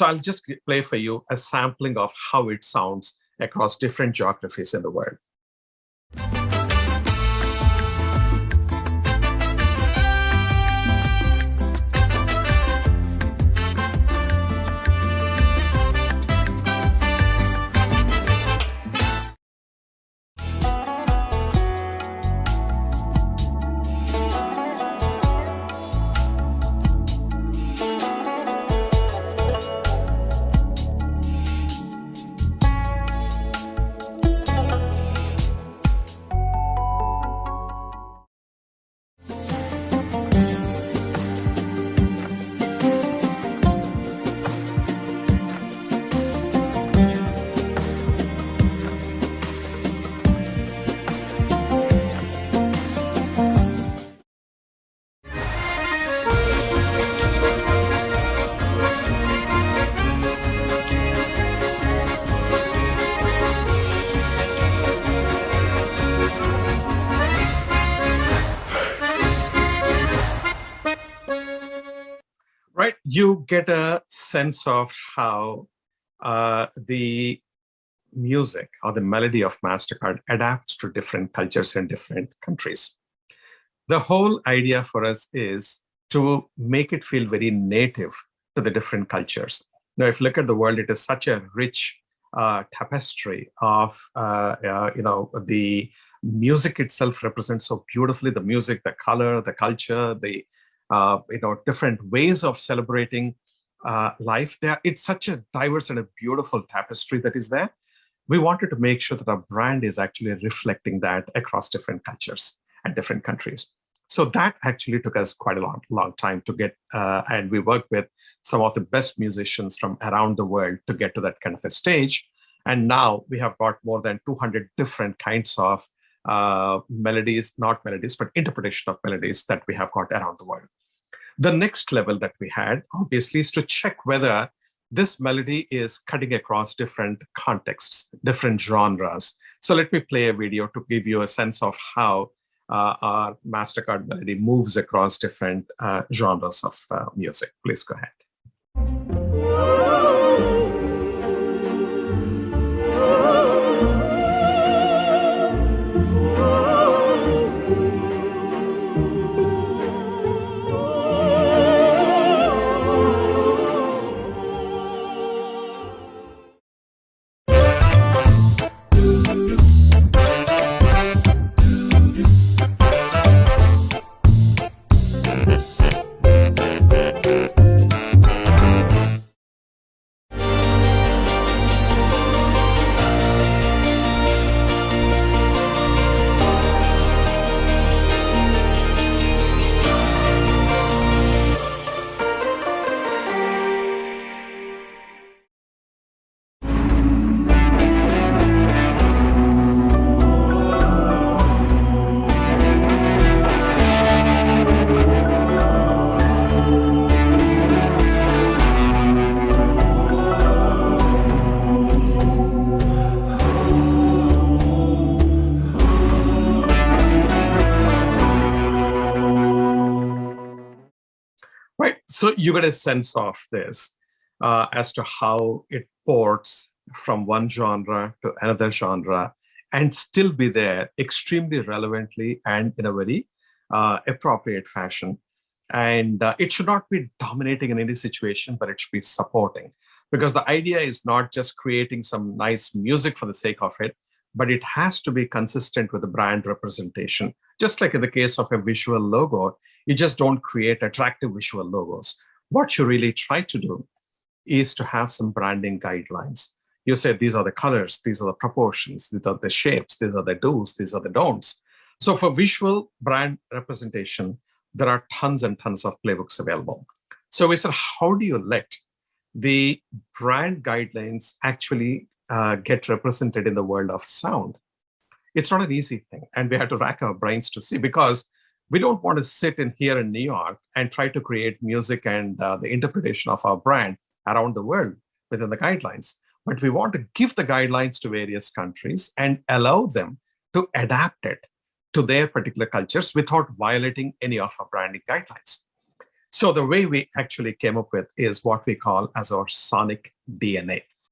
So I'll just play for you a sampling of how it sounds across different geographies in the world. Right, you get a sense of how the music or the melody of Mastercard adapts to different cultures in different countries. The whole idea for us is to make it feel very native to the different cultures. Now, if you look at the world, it is such a rich tapestry of, the music itself represents so beautifully the music, the color, the culture, the different ways of celebrating life. It's such a diverse and a beautiful tapestry that is there. We wanted to make sure that our brand is actually reflecting that across different cultures and different countries. So that actually took us quite a long time to get, and we worked with some of the best musicians from around the world to get to that kind of a stage. And now we have got more than 200 different kinds of melodies, not melodies, but interpretation of melodies that we have got around the world. The next level that we had, obviously, is to check whether this melody is cutting across different contexts, different genres. So let me play a video to give you a sense of how our Mastercard melody moves across different genres of music. Please go ahead. So you get a sense of this as to how it ports from one genre to another genre and still be there extremely relevantly and in a very appropriate fashion. And it should not be dominating in any situation, but it should be supporting. Because the idea is not just creating some nice music for the sake of it, but it has to be consistent with the brand representation. Just like in the case of a visual logo, you just don't create attractive visual logos. What you really try to do is to have some branding guidelines. You say, these are the colors, these are the proportions, these are the shapes, these are the do's, these are the don'ts. So for visual brand representation, there are tons and tons of playbooks available. So we said, how do you let the brand guidelines actually get represented in the world of sound? It's not an easy thing. And we had to rack our brains to see, because we don't want to sit in here in New York and try to create music and the interpretation of our brand around the world within the guidelines. But we want to give the guidelines to various countries and allow them to adapt it to their particular cultures without violating any of our branding guidelines. So the way we actually came up with is what we call as our sonic DNA.